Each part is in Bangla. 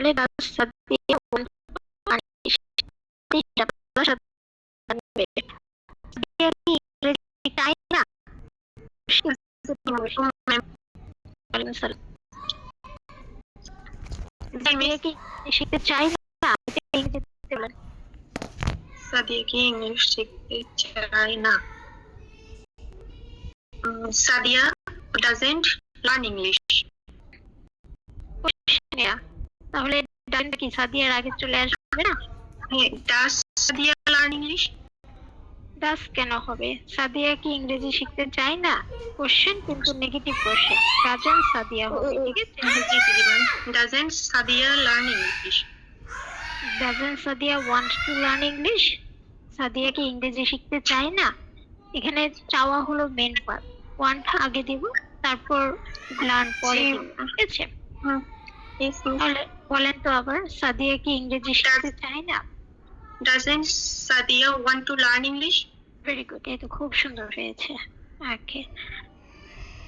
তাহলে does Sadia want to learn English? এটা বলার সাথে সাথে সাদিয়া কি ইংরেজি চায় না? সাদিয়া কি শিখতে চায় না? ইংরেজিতে বলেন। সাদিয়া কি ইংলিশ শিখতে চায় না? Sadia doesn't learn English. তাহলে ডানটা কি সাদিয়ার আগে চলে আসবে না? Does Sadia learn English? ডাস কেন হবে? সাদিয়া কি ইংরেজি শিখতে চায় না? কোশ্চেন কিন্তু নেগেটিভ কোশ্চেন। ডাজন্ট সাদিয়া হবে, ঠিক আছে? Doesn't Sadia learn English? Doesn't Sadia want to learn English? Sadia কি ইংরেজি শিখতে চায় না? এখানে চাওয়া হলো মেন পার্ট, ওয়ান্ট আগে দিব, তারপর লার্ন পরে দিব, ঠিক আছে? তাহলে বলেন তো আবার, সাদিয়া কি ইংরেজি শিখতে চায় না? Doesn't Sadia want to learn English? Very good, এই তো খুব সুন্দর হয়েছে। ওকে,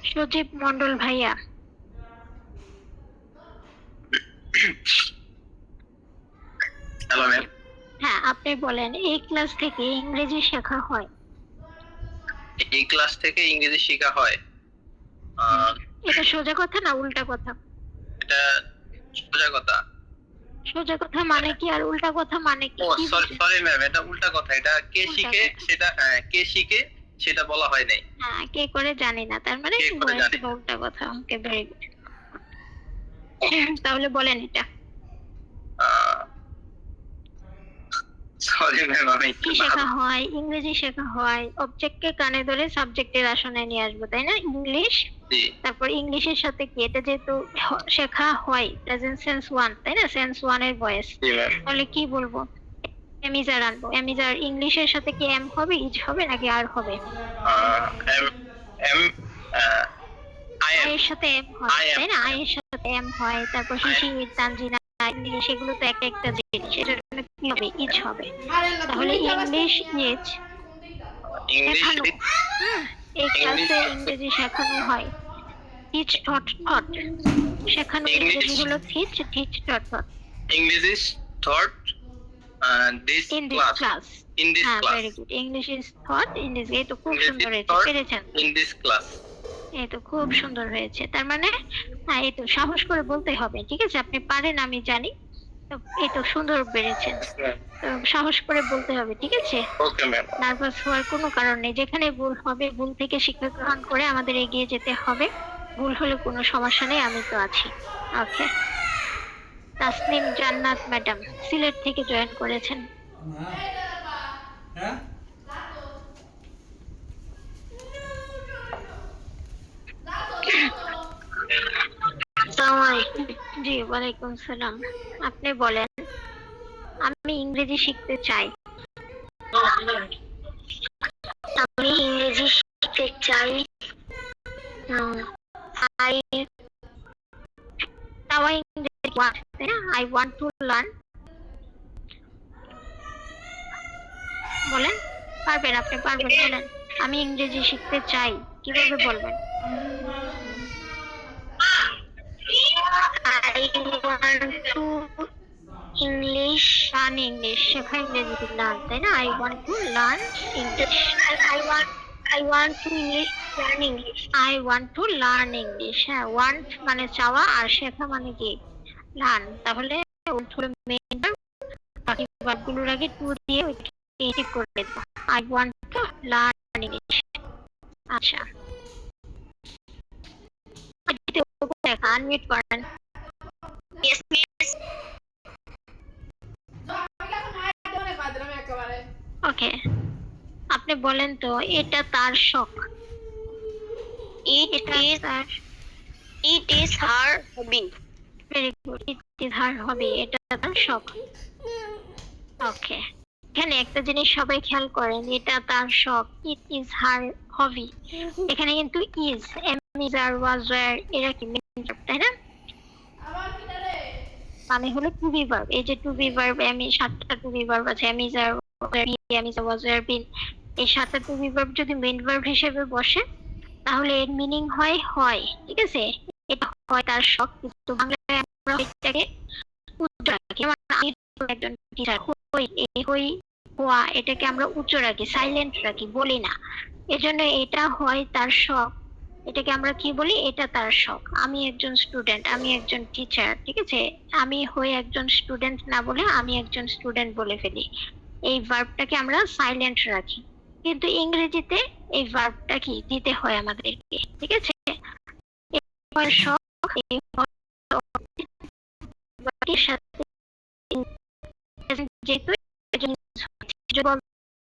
সজীব মন্ডল ভাইয়া। Hello ma'am. হ্যাঁ, আপনি বলেন, এই ক্লাস থেকে ইংরেজি শেখা হয়? এই ক্লাস থেকে ইংরেজি শেখা হয়। এটা সোজা কথা না উল্টা কথা? এটা সোজা কথা। সোজা কথা মানে কি আর উল্টা কথা মানে কি? ও সরি ম্যাম, এটা উল্টা কথা। এটা কে শিখে সেটা কে শিখে সেটা বলা হয় নাই। হ্যাঁ, কে করে জানি না, তার মানে উল্টা কথা। ওকে, ভেরি গুড। তাহলে বলেন এটা। সরি ম্যাম, আমি কি শেখা হয়? ইংরেজি শেখা হয়। অবজেক্টকে কানে ধরে সাবজেক্টের আসনে নিয়ে আসবো, তাই না? ইংলিশ, তারপর ইংলিশের সাথে কি, এটা যেহেতু শেখা হয় প্রেজেন্ট সেন্স 1, তাই না? সেন্স 1 এর ভয়েস। তাহলে কি বলবো? এমিজার আনবো। এমিজার ইংলিশের সাথে কি এম হবে, ইজ হবে নাকি আর হবে? এম এর সাথে এম হয়, তাই না? এর সাথে এম হয়। তারপর শিশির, তানজিনা, ইংলিশ, এগুলো তো একটা একটা জিনিস, এটার জন্য কি হবে? ইজ হবে। তাহলে ইংলিশ ইজ শেখানো। এই ক্লাসে ইংরেজি শেখানো হয়। টিচ টট টট, শেখানো ইংরেজি হলো teach, teach taught taught. English is thought this class, in this class. Very good, English is thought in this. এই তো খুব সুন্দর হয়েছে, পেরেছেন? In this class. এই তো খুব সুন্দর হয়েছে। তার মানে হ্যাঁ, এই তো সাহস করে বলতে হবে, ঠিক আছে? আপনি পারেন, আমি জানি। এই তো সুন্দর বেড়েছেন, তো সাহস করে বলতে হবে, ঠিক আছে? Okay ma'am. নার্ভাস হওয়ার কোনো কারণ নেই। যেখানে ভুল হবে, ভুল থেকে শিক্ষা গ্রহণ করে আমাদের এগিয়ে যেতে হবে। ভুল হলে কোনো সমস্যা নেই, আমি তো আছি। ওকে, তাসনিম জান্নাত ম্যাডাম সিলেট থেকে জয়েন করেছেন। জি, ওয়ালাইকুম সালাম। আপনি বলেন, আমি ইংরেজি শিখতে চাই। আমি ইংরেজি শিখতে চাই। I want to learn। বলেন, পারবেন, আপনি পারবেন, বলেন আমি ইংরেজি শিখতে চাই। কিভাবে বলবেন? I want to English learn English, শেখা ইংরেজি লার্ন, তাই না? I want to learn English। I want to English learn English। I want to learn English। হ্যাঁ, want মানে চাওয়া, আর শেখা মানে কি? লার্ন। তাহলে মেইন বাকি ভার্বগুলোর আগে টু দিয়ে এডিট করে দেব। I want to learn English। আচ্ছা, আনমিউট করেন। Yes, miss। ওকে, আপনি বলেন তো, এটা তার শখ। It is her hobby। Very good, it is her hobby, এটা তার শখ। ওকে, এখানে একটা জিনিস সবাই খেয়াল করেন, এটা তার শখ, ইট ইজ হার হবি। এখানে কিন্তু is, am is are was were, এরা কি মেইন ভার্ব, তাই না? মানে হলো টু বি ভার্ব। এই যে টু বি ভার্ব, আমি 7টা টু বি ভার্ব আছে, am is are am is are was were been. এই 7টা টু বি ভার্ব যদি মেইন ভার্ব হিসেবে বসে, তাহলে এর মিনিং হয় হয়, ঠিক আছে? এটা হয় তার শখ, কিন্তু বাংলায় আমরা এটাকে উচ্চ রাখি। যেমন আমি একজন টিচার হই, এই হই হওয়া এটাকে আমরা উচ্চ রাখি, সাইলেন্ট রাখি, বলি না। এজন্য এটা হয় তার শখ, এটাকে আমরা কি বলি, এটা তার শখ। আমি একজন স্টুডেন্ট, আমি একজন টিচার, ঠিক আছে, আমি হই একজন স্টুডেন্ট না বলে আমি একজন স্টুডেন্ট বলে ফেলি। এই ভার্বটাকে আমরা সাইলেন্ট রাখি, কিন্তু ইংরেজিতে এই ভার্বটা কি দিতে হয় আমাদেরকে, ঠিক আছে। এই হয় শখ, এই হয় সাথে যেহেতু